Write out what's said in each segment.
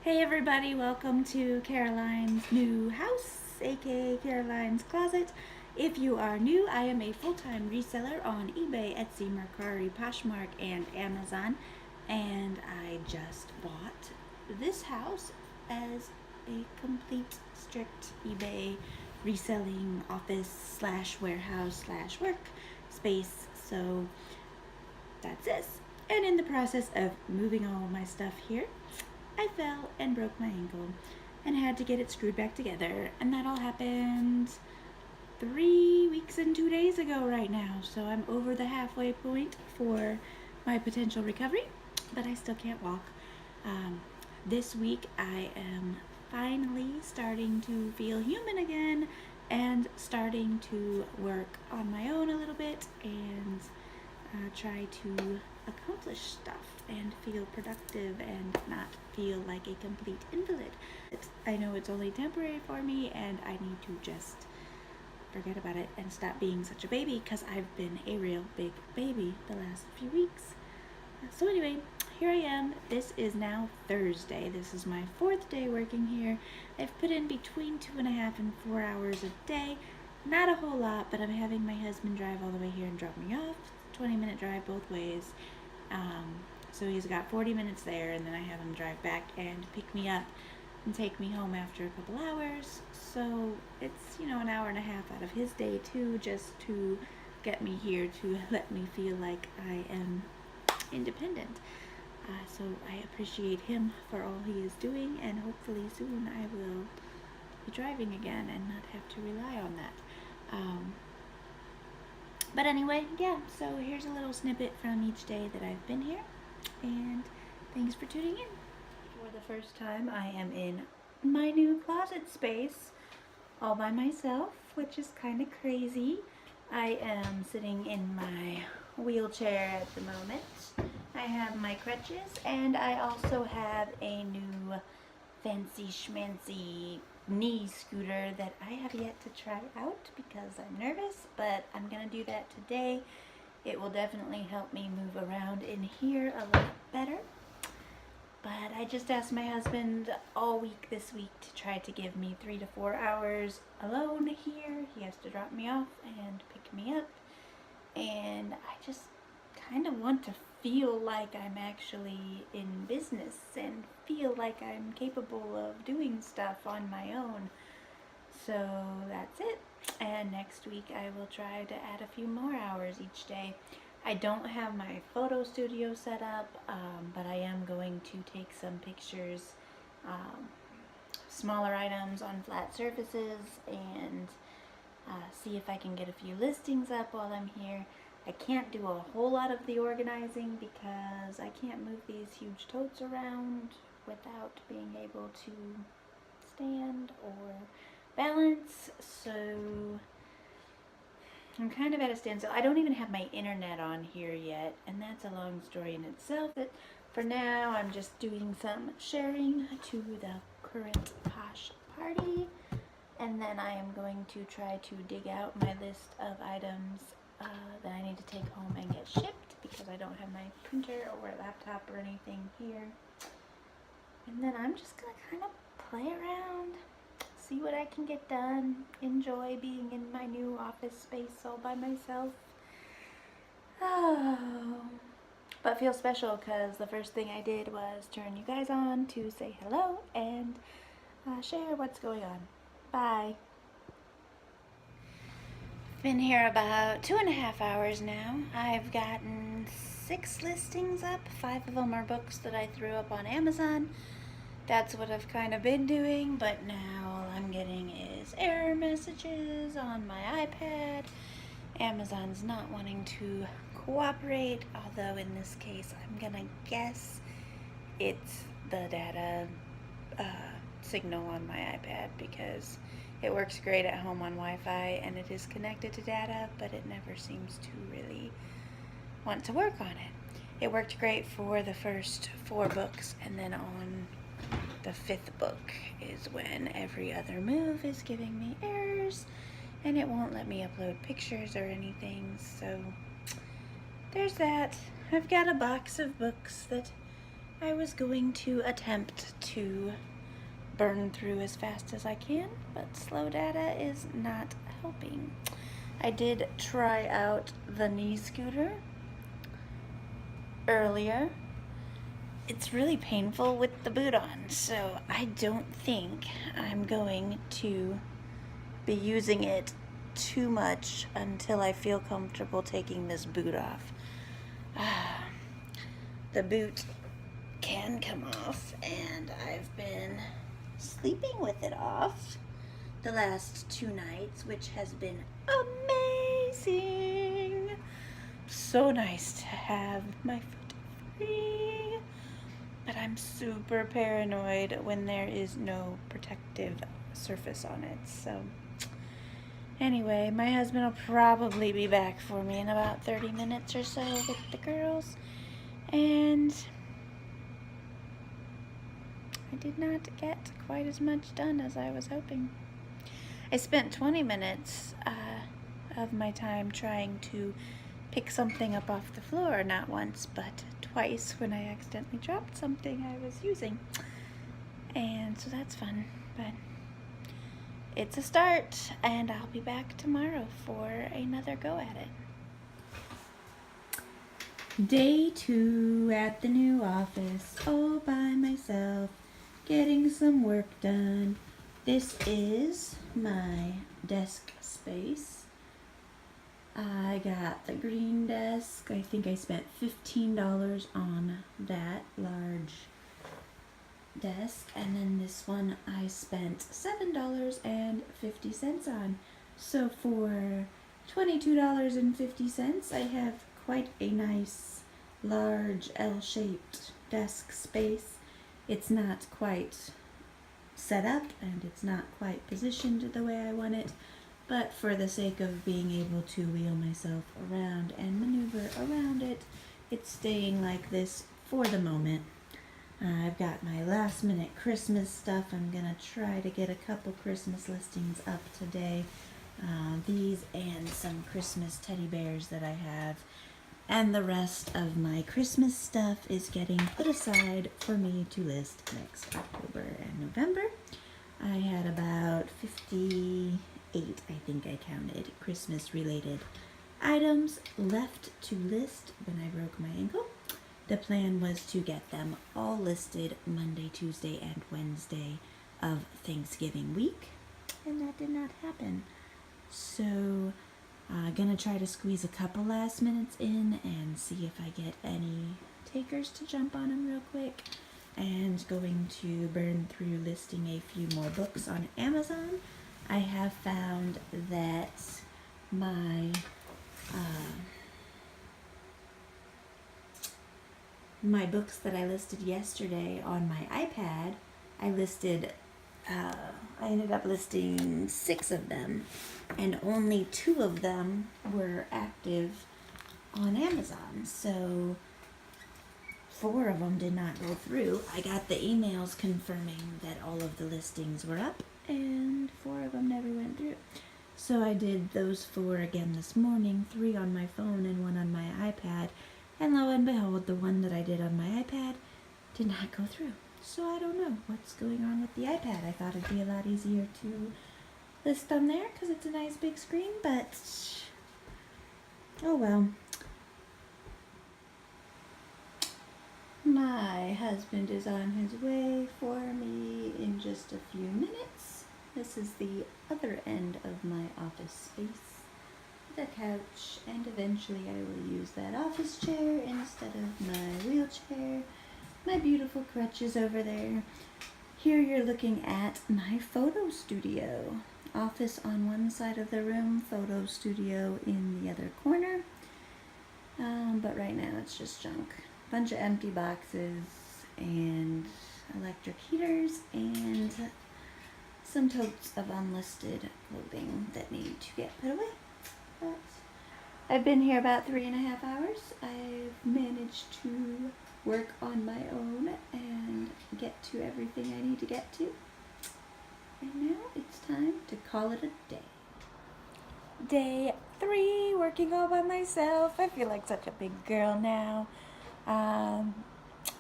Hey everybody, welcome to Caroline's new house, aka Caroline's Closet. If you are new, I am a full-time reseller on eBay, Etsy, Mercari, Poshmark, and Amazon. And I just bought this house as a complete, strict eBay reselling office slash warehouse slash work space. So that's this. And in the process of moving all my stuff here, I fell and broke my ankle and had to get it screwed back together. And that all happened 3 weeks and 2 days ago right now. So I'm over the halfway point for my potential recovery, but I still can't walk. This week I am finally starting to feel human again and starting to work on my own a little bit and try to accomplish stuff and feel productive and not feel like a complete invalid. I know it's only temporary for me and I need to just forget about it and stop being such a baby because I've been a real big baby the last few weeks. So anyway, here I am. This is now Thursday. This is my 4th day working here. I've put in between 2.5 and 4 hours a day. Not a whole lot, but I'm having my husband drive all the way here and drop me off. 20-minute drive both ways. So he's got 40 minutes there, and then I have him drive back and pick me up and take me home after a couple hours. So it's, an hour and a half out of his day too, just to get me here to let me feel like I am independent. So I appreciate him for all he is doing, and hopefully soon I will be driving again and not have to rely on that. But anyway, yeah, so here's a little snippet from each day that I've been here, and thanks for tuning in. For the first time, I am in my new closet space all by myself, which is kind of crazy. I am sitting in my wheelchair at the moment. I have my crutches, and I also have a new fancy schmancy knee scooter that I have yet to try out because I'm nervous, but I'm gonna do that today. It will definitely help me move around in here a lot better. But I just asked my husband all week this week to try to give me 3 to 4 hours alone here. He has to drop me off and pick me up, and I just kind of want to feel like I'm actually in business and feel like I'm capable of doing stuff on my own. So that's it. And next week I will try to add a few more hours each day. I don't have my photo studio set up, but I am going to take some pictures, smaller items on flat surfaces, and see if I can get a few listings up while I'm here. I can't do a whole lot of the organizing because I can't move these huge totes around without being able to stand or balance, so I'm kind of at a standstill. I don't even have my internet on here yet, and that's a long story in itself. But for now, I'm just doing some sharing to the current Posh party, and then I am going to try to dig out my list of items that I need to take home and get shipped because I don't have my printer or laptop or anything here. And then I'm just gonna kind of play around, see what I can get done, enjoy being in my new office space all by myself. Oh, but feel special because the first thing I did was turn you guys on to say hello and share what's going on. Bye. Been here about 2.5 hours now. I've gotten 6 listings up. 5 of them are books that I threw up on Amazon. That's what I've kind of been doing, but now all I'm getting is error messages on my iPad. Amazon's not wanting to cooperate, although in this case I'm gonna guess it's the data signal on my iPad because it works great at home on Wi-Fi and it is connected to data, but it never seems to really want to work on it. It worked great for the first 4 books, and then on the 5th book is when every other move is giving me errors and it won't let me upload pictures or anything. So there's that. I've got a box of books that I was going to attempt to burn through as fast as I can, but slow data is not helping. I did try out the knee scooter earlier. It's really painful with the boot on, so I don't think I'm going to be using it too much until I feel comfortable taking this boot off. The boot can come off, and I've been sleeping with it off the last 2 nights, which has been amazing. So nice to have my foot free, but I'm super paranoid when there is no protective surface on it. So anyway, my husband will probably be back for me in about 30 minutes or so with the girls, and I did not get quite as much done as I was hoping. I spent 20 minutes of my time trying to pick something up off the floor, not once, but twice when I accidentally dropped something I was using. And so that's fun, but it's a start, and I'll be back tomorrow for another go at it. Day 2 at the new office, all by myself, getting some work done. This is my desk space. I got the green desk. I think I spent $15 on that large desk, and then this one I spent $7.50 on. So for $22.50, I have quite a nice large L-shaped desk space. It's not quite set up and it's not quite positioned the way I want it, but for the sake of being able to wheel myself around and maneuver around it, it's staying like this for the moment. I've got my last minute Christmas stuff. I'm gonna try to get a couple Christmas listings up today. These and some Christmas teddy bears that I have. And the rest of my Christmas stuff is getting put aside for me to list next October and November. I had about 58, I think I counted, Christmas related items left to list when I broke my ankle. The plan was to get them all listed Monday, Tuesday, and Wednesday of Thanksgiving week, and that did not happen. So gonna try to squeeze a couple last minutes in and see if I get any takers to jump on them real quick, and going to burn through listing a few more books on Amazon. I have found that my books that I listed yesterday on my iPad, I ended up listing 6 of them, and only 2 of them were active on Amazon. So 4 of them did not go through. I got the emails confirming that all of the listings were up, and 4 of them never went through. So I did those 4 again this morning, 3 on my phone and 1 on my iPad, and lo and behold, the one that I did on my iPad did not go through. So I don't know what's going on with the iPad. I thought it'd be a lot easier to list on there because it's a nice big screen, but oh well. My husband is on his way for me in just a few minutes. This is the other end of my office space, the couch, and eventually I will use that office chair instead of my wheelchair. My beautiful crutches over there. Here you're looking at my photo studio. Office on one side of the room, photo studio in the other corner. But right now it's just junk. Bunch of empty boxes and electric heaters and some totes of unlisted clothing that need to get put away. But I've been here about 3.5 hours. I've managed to work on my own and get to everything I need to get to. And now it's time to call it a day. Day 3, working all by myself. I feel like such a big girl now.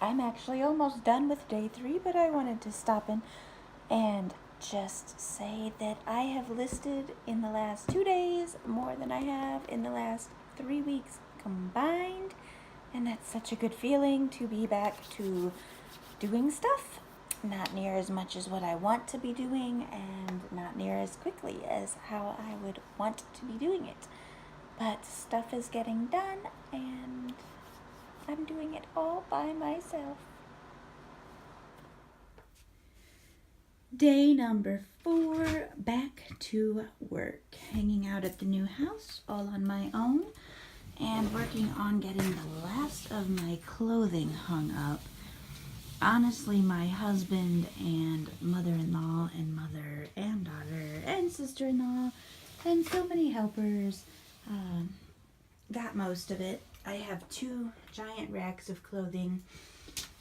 I'm actually almost done with day 3, but I wanted to stop in and just say that I have listed in the last 2 days more than I have in the last 3 weeks combined. And that's such a good feeling to be back to doing stuff. Not near as much as what I want to be doing, and not near as quickly as how I would want to be doing it. But stuff is getting done, and I'm doing it all by myself. Day number 4, back to work. Hanging out at the new house all on my own and working on getting the last of my clothing hung up. Honestly, my husband and mother-in-law and mother and daughter and sister-in-law and so many helpers got most of it. I have 2 giant racks of clothing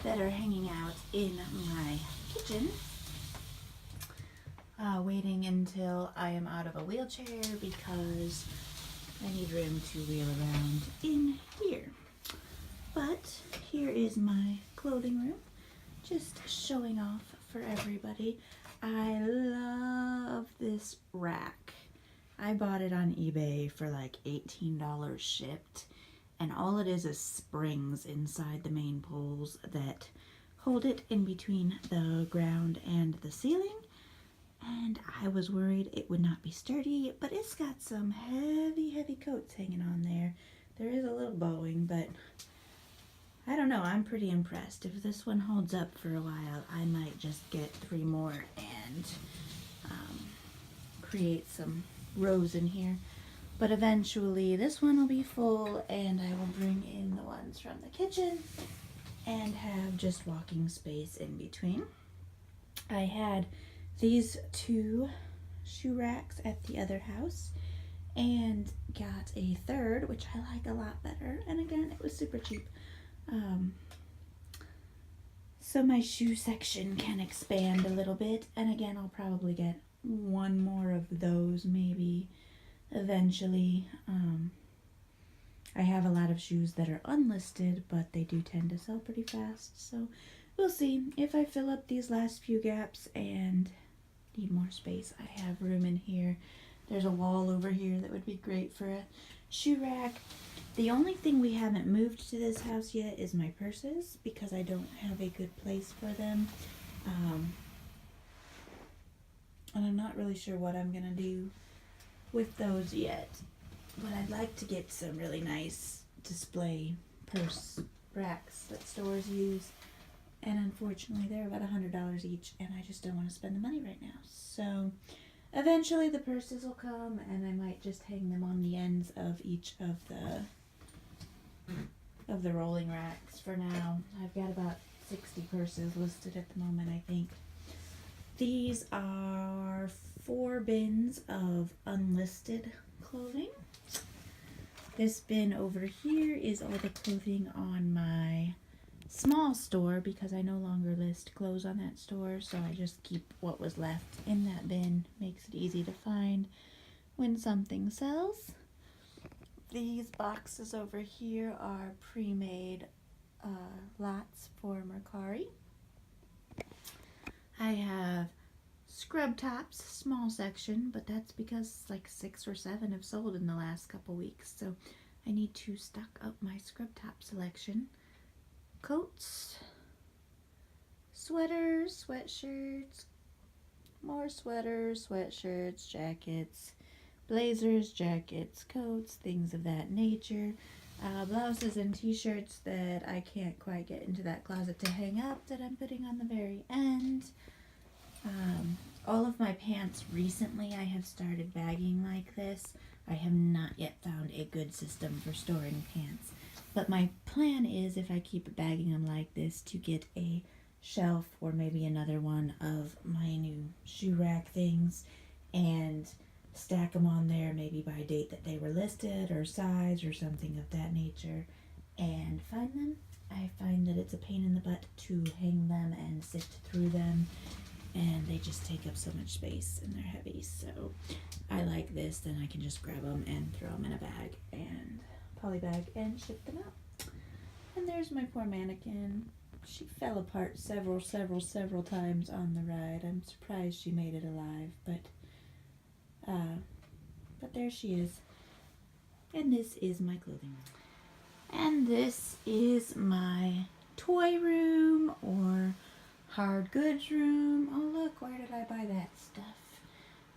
that are hanging out in my kitchen, waiting until I am out of a wheelchair because I need room to wheel around in here. But here is my clothing room, just showing off for everybody. I love this rack. I bought it on eBay for like $18 shipped, and all it is springs inside the main poles that hold it in between the ground and the ceiling. And I was worried it would not be sturdy, but it's got some heavy coats hanging on there. There is a little bowing, but I don't know, I'm pretty impressed. If this one holds up for a while, I might just get 3 more and create some rows in here. But eventually this one will be full, and I will bring in the ones from the kitchen and have just walking space in between. I had these 2 shoe racks at the other house and got a 3rd, which I like a lot better. And again, it was super cheap. So my shoe section can expand a little bit. And again, I'll probably get 1 more of those maybe eventually. I have a lot of shoes that are unlisted, but they do tend to sell pretty fast. So we'll see if I fill up these last few gaps and need more space. I have room in here. There's a wall over here that would be great for a shoe rack. The only thing we haven't moved to this house yet is my purses, because I don't have a good place for them. And I'm not really sure what I'm gonna do with those yet. But I'd like to get some really nice display purse racks that stores use. And unfortunately, they're about $100 each, and I just don't want to spend the money right now. So eventually the purses will come, and I might just hang them on the ends of each of the rolling racks for now. I've got about 60 purses listed at the moment, I think. These are 4 bins of unlisted clothing. This bin over here is all the clothing on my small store, because I no longer list clothes on that store, so I just keep what was left in that bin. Makes it easy to find when something sells. These boxes over here are pre-made lots for Mercari. I have scrub tops, small section, but that's because like 6 or 7 have sold in the last couple weeks, so I need to stock up my scrub top selection. Coats, sweaters, sweatshirts, more sweaters, sweatshirts, jackets, blazers, jackets, coats, things of that nature. Blouses and t-shirts that I can't quite get into that closet to hang up, that I'm putting on the very end. All of my pants recently I have started bagging like this. I have not yet found a good system for storing pants. But my plan is, if I keep bagging them like this, to get a shelf or maybe another one of my new shoe rack things and stack them on there, maybe by date that they were listed or size or something of that nature, and find them. I find that it's a pain in the butt to hang them and sift through them, and they just take up so much space and they're heavy. So I like this, then I can just grab them and throw them in a bag and poly bag and ship them out. And there's my poor mannequin. she fell apart several times on the ride. I'm surprised she made it alive, but there she is. And this is my clothing room. And this is my toy room or hard goods room. Oh look, where did I buy that stuff?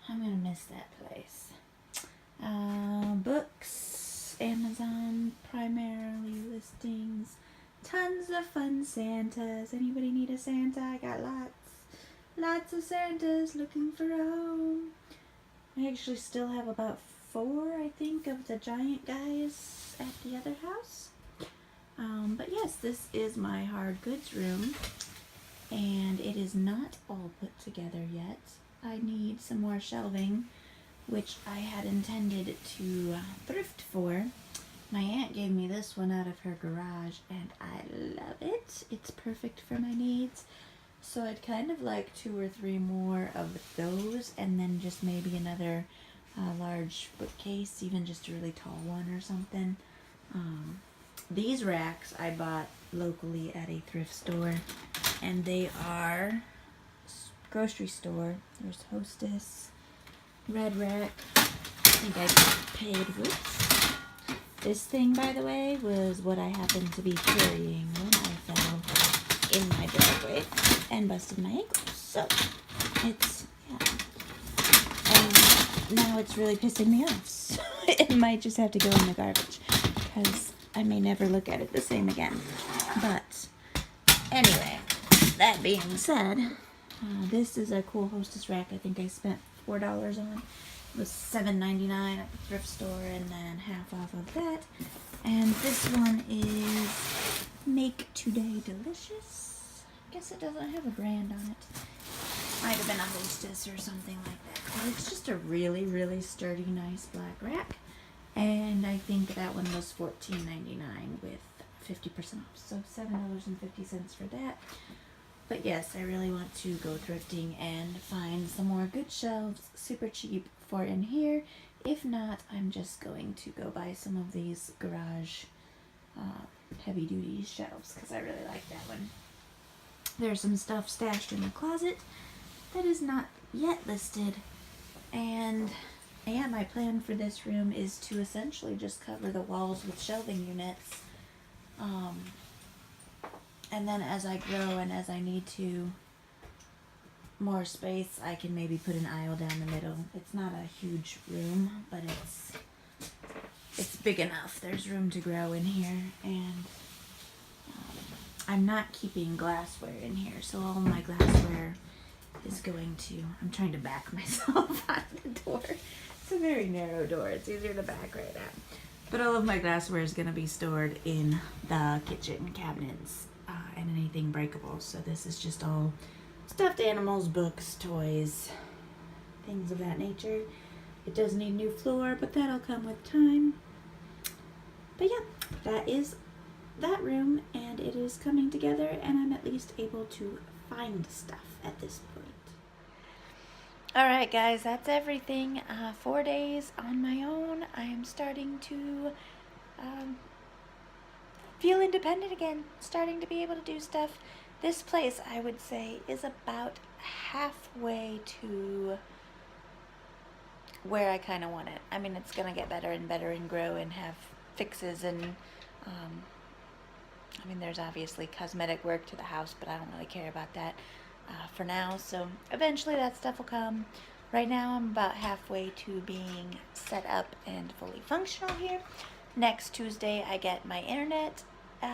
I'm gonna miss that place. Books, Amazon, primarily listings. Tons of fun Santas. Anybody need a Santa? I got lots of Santas looking for a home. I actually still have about 4, I think, of the giant guys at the other house. But yes, this is my hard goods room, and it is not all put together yet. I need some more shelving, which I had intended to thrift for. My aunt gave me this one out of her garage, and I love it. It's perfect for my needs. So I'd kind of like 2 or 3 more of those, and then just maybe another large bookcase, even just a really tall one or something. These racks I bought locally at a thrift store, and they are grocery store. There's Hostess, Red Rack. I think I paid, whoops. This thing, by the way, was what I happened to be carrying when I fell in my driveway and busted my ankle. So, it's, yeah. And now it's really pissing me off. So it might just have to go in the garbage, because I may never look at it the same again. But, anyway, that being said, this is a cool Hostess rack. I think I spent $4 on. It was $7.99 at the thrift store, and then half off of that. And this one is Make Today Delicious. I guess it doesn't have a brand on it. Might have been a Hostess or something like that. But it's just a really, really sturdy, nice black rack. And I think that one was $14.99 with 50% off. So $7.50 for that. But yes, I really want to go thrifting and find some more good shelves, super cheap, for in here. If not, I'm just going to go buy some of these garage heavy duty shelves, because I really like that one. There's some stuff stashed in the closet that is not yet listed, and yeah, my plan for this room is to essentially just cover the walls with shelving units, and then as I grow and as I need to more space, I can maybe put an aisle down the middle. It's not a huge room, but it's big enough. There's room to grow in here, and I'm not keeping glassware in here, so all my glassware is going to, I'm trying to back myself out of the door. It's a very narrow door. It's easier to back right now. But all of my glassware is going to be stored in the kitchen cabinets and anything breakable. So this is just all stuffed animals, books, toys, things of that nature. It does need new floor, but that'll come with time. But yeah, that is that room, and it is coming together, and I'm at least able to find stuff at this point. Alright guys, that's everything. 4 days on my own. I am starting to feel independent again, starting to be able to do stuff. This place, I would say, is about halfway to where I kind of want it. I mean, it's going to get better and better and grow and have fixes, and I mean, there's obviously cosmetic work to the house, but I don't really care about that for now. So eventually that stuff will come. Right now I'm about halfway to being set up and fully functional here. Next Tuesday I get my internet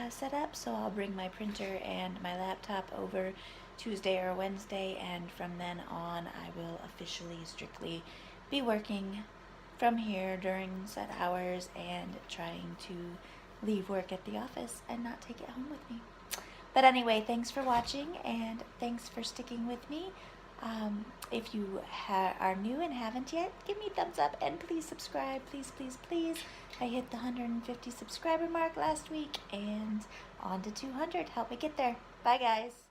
set up, so I'll bring my printer and my laptop over Tuesday or Wednesday, and from then on I will officially, strictly be working from here during set hours and trying to leave work at the office and not take it home with me. But anyway, thanks for watching, and thanks for sticking with me. If you are new and haven't yet, give me a thumbs up and please subscribe. Please, please, please. I hit the 150 subscriber mark last week, and on to 200. Help me get there. Bye, guys.